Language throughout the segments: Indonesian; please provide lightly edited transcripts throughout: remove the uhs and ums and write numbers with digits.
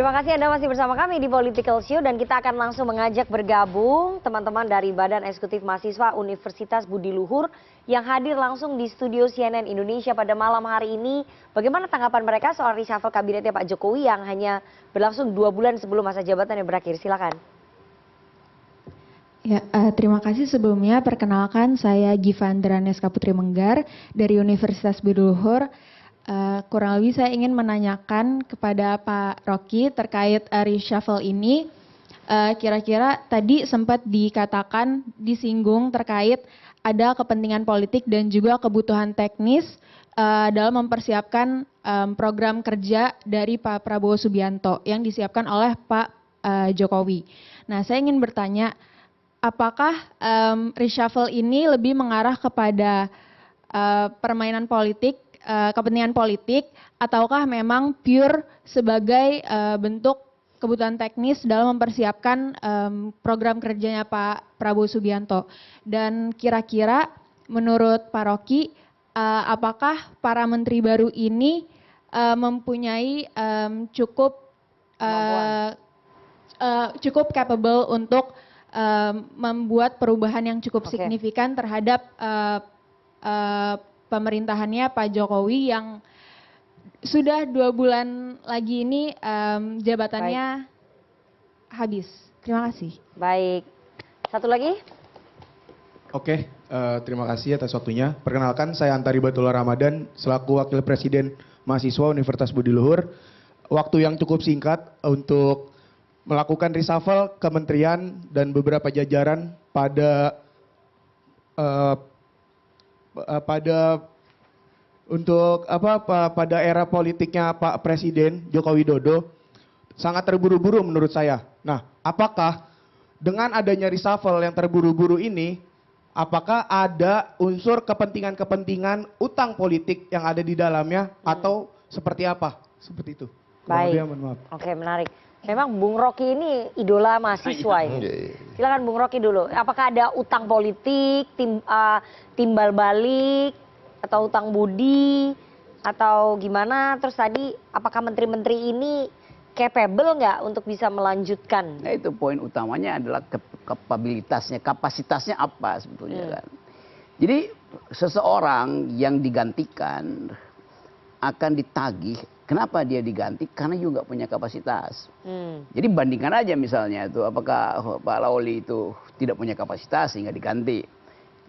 Terima kasih Anda masih bersama kami di Political Show dan kita akan langsung mengajak bergabung teman-teman dari Badan Eksekutif Mahasiswa Universitas Budi Luhur yang hadir langsung di studio CNN Indonesia pada malam hari ini. Bagaimana tanggapan mereka soal reshuffle kabinetnya Pak Jokowi yang hanya berlangsung 2 bulan sebelum masa jabatannya berakhir? Silakan. Ya, terima kasih sebelumnya. Perkenalkan, saya Givandra Neska Putri Menggar dari Universitas Budi Luhur. Kurang lebih saya ingin menanyakan kepada Pak Rocky terkait reshuffle ini. Kira-kira tadi sempat dikatakan, disinggung terkait ada kepentingan politik dan juga kebutuhan teknis dalam mempersiapkan program kerja dari Pak Prabowo Subianto yang disiapkan oleh Pak Jokowi. Nah, saya ingin bertanya, apakah reshuffle ini lebih mengarah kepada permainan politik, kepentingan politik, ataukah memang pure sebagai bentuk kebutuhan teknis dalam mempersiapkan program kerjanya Pak Prabowo Subianto? Dan kira-kira menurut Pak Rocky, apakah para menteri baru ini mempunyai cukup capable untuk membuat perubahan yang cukup signifikan terhadap pemerintahannya Pak Jokowi yang sudah 2 bulan lagi ini jabatannya habis. Terima kasih. Baik. Satu lagi. Oke, terima kasih atas waktunya. Perkenalkan, saya Antari Batullah Ramadan selaku Wakil Presiden Mahasiswa Universitas Budi Luhur. Waktu yang cukup singkat untuk melakukan reshuffle kementerian dan beberapa jajaran pada era politiknya Pak Presiden Joko Widodo sangat terburu-buru menurut saya. Nah, apakah dengan adanya reshuffle yang terburu-buru ini, apakah ada unsur kepentingan-kepentingan utang politik yang ada di dalamnya atau seperti apa? Seperti itu. Baik. Oke, menarik. Memang Bung Rocky ini idola mahasiswa ini. Silakan Bung Rocky dulu. Apakah ada utang politik, timbal balik, atau utang budi, atau gimana? Terus tadi apakah menteri-menteri ini capable nggak untuk bisa melanjutkan? Nah, itu poin utamanya adalah kapasitasnya apa sebetulnya kan. Jadi seseorang yang digantikan akan ditagih. Kenapa dia diganti? Karena juga punya kapasitas. Jadi bandingkan aja misalnya itu, apakah Pak Lawli itu tidak punya kapasitas sehingga diganti?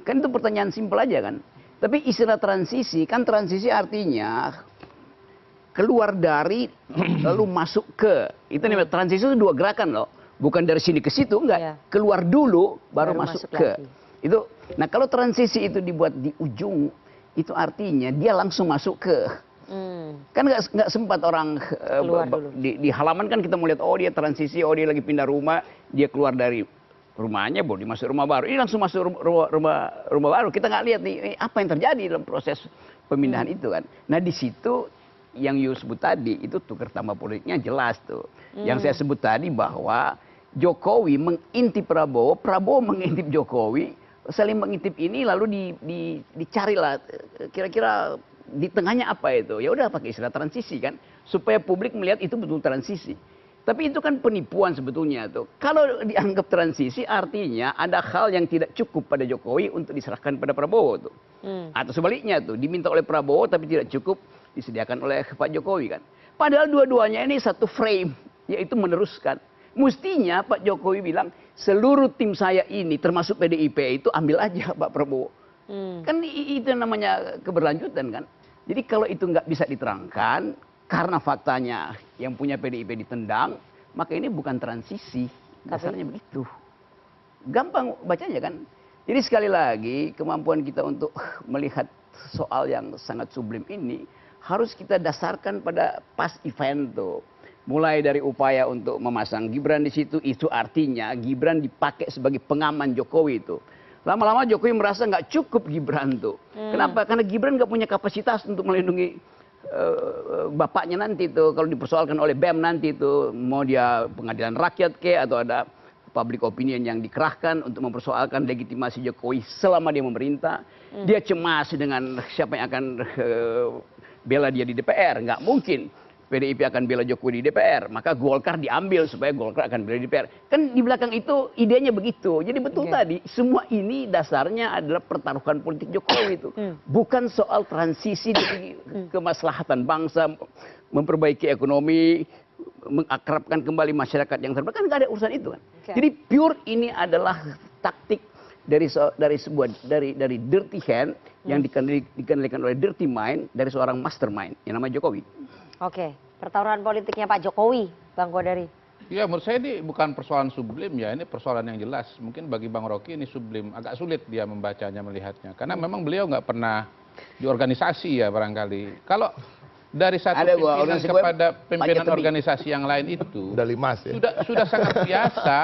Kan itu pertanyaan simpel aja kan. Tapi istilah transisi, kan transisi artinya keluar dari lalu masuk ke. Itu namanya transisi itu 2 gerakan loh. Bukan dari sini ke situ, enggak. Keluar dulu baru masuk ke. Itu. Nah, kalau transisi itu dibuat di ujung, itu artinya dia langsung masuk ke. Kan nggak sempat orang di halaman kan kita melihat, oh dia transisi, oh dia lagi pindah rumah, dia keluar dari rumahnya, baru dimasuk rumah baru. Ini langsung masuk rumah baru. Kita nggak lihat nih apa yang terjadi dalam proses pemindahan itu kan. Nah, di situ yang you sebut tadi itu tukar tambah politiknya jelas tuh. Yang saya sebut tadi bahwa Jokowi mengintip Prabowo, Prabowo mengintip Jokowi, saling mengintip ini lalu dicarilah kira-kira di tengahnya apa itu? Ya udah pakai istilah transisi kan, supaya publik melihat itu betul transisi. Tapi itu kan penipuan sebetulnya tuh. Kalau dianggap transisi artinya ada hal yang tidak cukup pada Jokowi untuk diserahkan pada Prabowo tuh. Atau sebaliknya tuh, diminta oleh Prabowo tapi tidak cukup disediakan oleh Pak Jokowi kan. Padahal dua-duanya ini satu frame, yaitu meneruskan. Mestinya Pak Jokowi bilang, seluruh tim saya ini termasuk PDIP itu ambil aja Pak Prabowo. Kan itu namanya keberlanjutan kan. Jadi kalau itu nggak bisa diterangkan karena faktanya yang punya PDIP ditendang, maka ini bukan transisi. Dasarnya begitu. Gampang bacanya kan. Jadi sekali lagi kemampuan kita untuk melihat soal yang sangat sublim ini harus kita dasarkan pada past event tuh. Mulai dari upaya untuk memasang Gibran di situ, itu artinya Gibran dipakai sebagai pengaman Jokowi itu. Lama-lama Jokowi merasa nggak cukup Gibran tuh. Kenapa? Karena Gibran nggak punya kapasitas untuk melindungi bapaknya nanti tuh. Kalau dipersoalkan oleh BEM nanti tuh, mau dia pengadilan rakyat atau ada public opinion yang dikerahkan untuk mempersoalkan legitimasi Jokowi selama dia memerintah. Dia cemas dengan siapa yang akan bela dia di DPR. Nggak mungkin. PDIP akan bela Jokowi di DPR, maka Golkar diambil supaya Golkar akan bela di DPR. Kan di belakang itu idenya begitu. Jadi betul tadi, semua ini dasarnya adalah pertaruhan politik Jokowi itu. Bukan soal transisi dari kemaslahatan bangsa, memperbaiki ekonomi, mengakrabkan kembali masyarakat yang terbaik. Kan nggak ada urusan itu kan. Jadi pure ini adalah taktik dari dirty hand yang dikendalikan oleh dirty mind dari seorang mastermind yang namanya Jokowi. Oke, pertaruhan politiknya Pak Jokowi, Bang Kodari. Ya, menurut saya ini bukan persoalan sublim ya, ini persoalan yang jelas. Mungkin bagi Bang Rocky ini sublim, agak sulit dia membacanya, melihatnya. Karena memang beliau nggak pernah di organisasi ya barangkali. Kalau dari satu pimpinan kepada pimpinan organisasi yang lain itu sudah sangat biasa.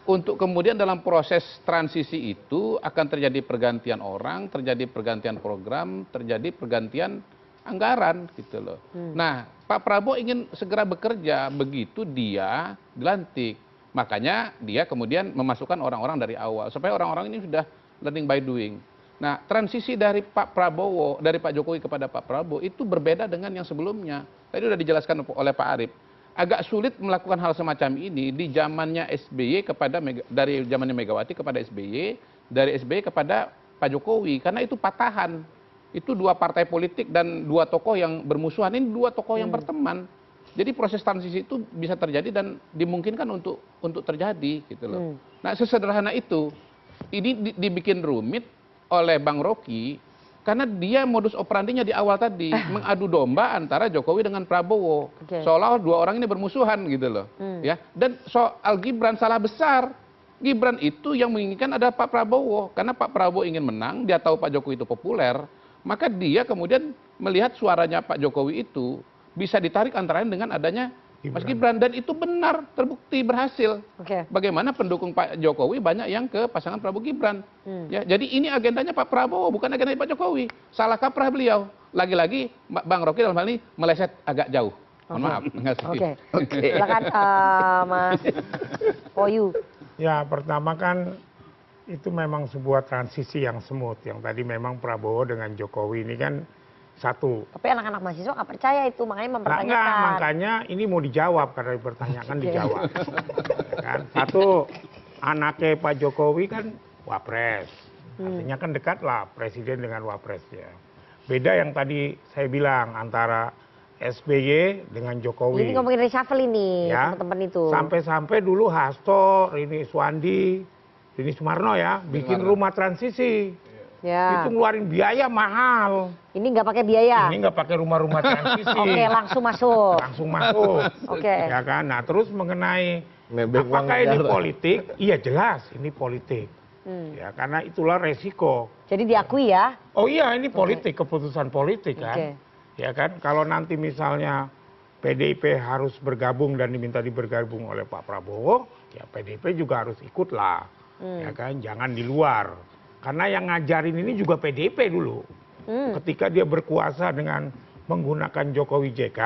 Untuk kemudian dalam proses transisi itu akan terjadi pergantian orang, terjadi pergantian program, terjadi pergantian anggaran gitu loh. Nah, Pak Prabowo ingin segera bekerja begitu dia dilantik. Makanya dia kemudian memasukkan orang-orang dari awal supaya orang-orang ini sudah learning by doing. Nah, transisi dari Pak Prabowo, dari Pak Jokowi kepada Pak Prabowo itu berbeda dengan yang sebelumnya. Tadi sudah dijelaskan oleh Pak Arief. Agak sulit melakukan hal semacam ini di zamannya SBY dari zamannya Megawati kepada SBY, dari SBY kepada Pak Jokowi karena itu patahan. Itu dua partai politik dan dua tokoh yang bermusuhan, ini dua tokoh yang berteman. Jadi proses transisi itu bisa terjadi dan dimungkinkan untuk terjadi gitu loh. Nah, sesederhana itu. Ini dibikin rumit oleh Bang Rocky karena dia modus operandinya di awal tadi mengadu domba antara Jokowi dengan Prabowo. Seolah dua orang ini bermusuhan gitu loh. Ya. Dan soal Gibran salah besar. Gibran itu yang menginginkan ada Pak Prabowo karena Pak Prabowo ingin menang, dia tahu Pak Jokowi itu populer. Maka dia kemudian melihat suaranya Pak Jokowi itu bisa ditarik antara lain dengan adanya Mas Gibran. Dan itu benar, terbukti berhasil. Bagaimana pendukung Pak Jokowi banyak yang ke pasangan Prabowo Gibran. Ya, jadi ini agendanya Pak Prabowo, bukan agendanya Pak Jokowi. Salah kaprah beliau. Lagi-lagi Bang Rocky dalam hal ini meleset agak jauh. Mohon maaf. Silakan Mas Poyu. Ya, pertama kan itu memang sebuah transisi yang smooth. Yang tadi memang Prabowo dengan Jokowi ini kan satu. Tapi anak-anak mahasiswa nggak percaya itu, makanya mempertanyakan. Enggak, makanya ini mau dijawab karena dipertanyakan dijawab. Kan? Satu, anaknya Pak Jokowi kan wapres. Artinya kan dekat lah presiden dengan wapres ya. Beda yang tadi saya bilang antara SBY dengan Jokowi. Ini ngomongin reshuffle ini, ya, teman-teman itu. Sampai-sampai dulu Hasto, ini Suwandi, ini Sumarno ya, bikin rumah transisi. Ya. Itu ngeluarin biaya mahal. Ini nggak pakai biaya. Ini nggak pakai rumah-rumah transisi. Oke, langsung masuk. Langsung masuk. Oke. Ya kan. Nah, terus mengenai apakah ini politik? Iya jelas, ini politik. Ya, karena itulah resiko. Jadi diakui ya? Oh iya, ini politik, keputusan politik kan. Ya kan. Kalau nanti misalnya PDIP harus bergabung dan diminta bergabung oleh Pak Prabowo, ya PDIP juga harus ikutlah. Ya kan. Jangan di luar. Karena yang ngajarin ini juga PDIP dulu. Ketika dia berkuasa dengan menggunakan Jokowi JK,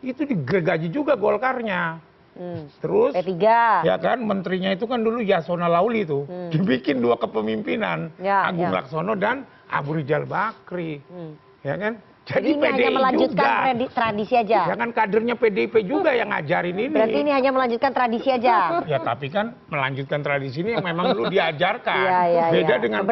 itu digergaji juga Golkarnya. Terus, P3. Ya kan, menterinya itu kan dulu Yasona Lauli tuh. Dibikin dua kepemimpinan, Agung Laksono dan Abu Rizal Bakri. Ya kan? Jadi ini hanya melanjutkan tradisi aja. Jangan kadernya PDIP juga yang ngajarin ini. Berarti ini hanya melanjutkan tradisi aja. Ya tapi kan melanjutkan tradisi ini yang memang dulu diajarkan. Beda dengan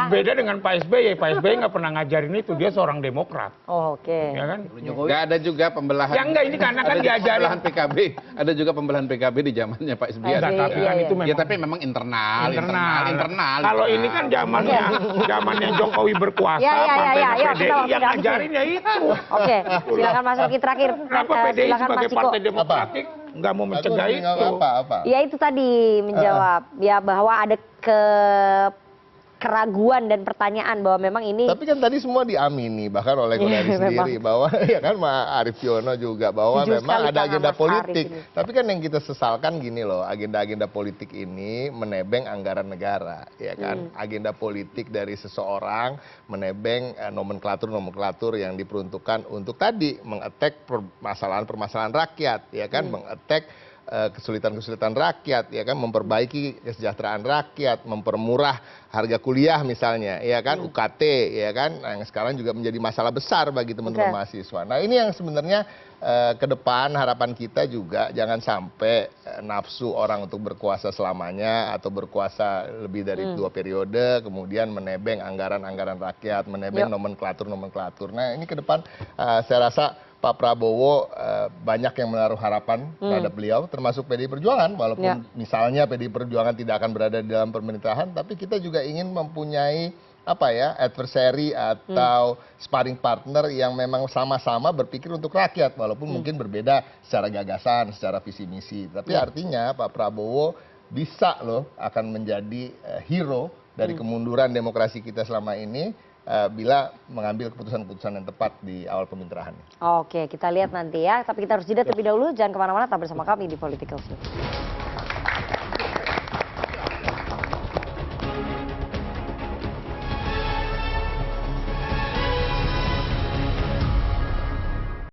beda dengan Pak SBY. Pak SBY nggak pernah ngajarin itu. Dia seorang demokrat. Oh, oke. Ya kan? Nggak ada juga pembelahan. Ya enggak, ini karena kan diajarin. Pembelahan PKB. Ada juga pembelahan PKB di zamannya Pak SBY. Tapi kan itu memang. Ya tapi memang internal. Kalau ini kan zamannya Jokowi berkuasa. PDI yang ngajarin ya itu. Oke, silakan Mas Rocky terakhir. Kenapa PDI sebagai partai demokratik nggak mau mencegah itu? Ya itu tadi menjawab ya bahwa ada keraguan dan pertanyaan bahwa memang ini. Tapi kan tadi semua diamini bahkan oleh Kodari sendiri bahwa ya kan Arief Yono juga bahwa memang ada agenda politik. Tapi kan yang kita sesalkan gini loh, agenda-agenda politik ini menebeng anggaran negara, ya kan? Agenda politik dari seseorang menebeng nomenklatur-nomenklatur yang diperuntukkan untuk tadi mengattack permasalahan-permasalahan rakyat, ya kan? Mengattack kesulitan-kesulitan rakyat, ya kan, memperbaiki kesejahteraan rakyat, mempermurah harga kuliah misalnya, ya kan, UKT, ya kan, yang sekarang juga menjadi masalah besar bagi teman-teman mahasiswa. Nah, ini yang sebenarnya ke depan harapan kita juga jangan sampai nafsu orang untuk berkuasa selamanya atau berkuasa lebih dari 2 periode, kemudian menebeng anggaran-anggaran rakyat, menebeng nomenklatur-nomenklatur. Nah, ini ke depan saya rasa Pak Prabowo banyak yang menaruh harapan terhadap beliau, termasuk PDI Perjuangan, walaupun misalnya PDI Perjuangan tidak akan berada di dalam pemerintahan, tapi kita juga ingin mempunyai adversary atau sparring partner yang memang sama-sama berpikir untuk rakyat, walaupun mungkin berbeda secara gagasan, secara visi misi. Tapi artinya Pak Prabowo bisa loh akan menjadi hero dari kemunduran demokrasi kita selama ini bila mengambil keputusan-keputusan yang tepat di awal pemerintahan. Oke, kita lihat nanti ya. Tapi kita harus jeda terlebih dahulu. Jangan kemana-mana, tetap bersama kami di Political Show.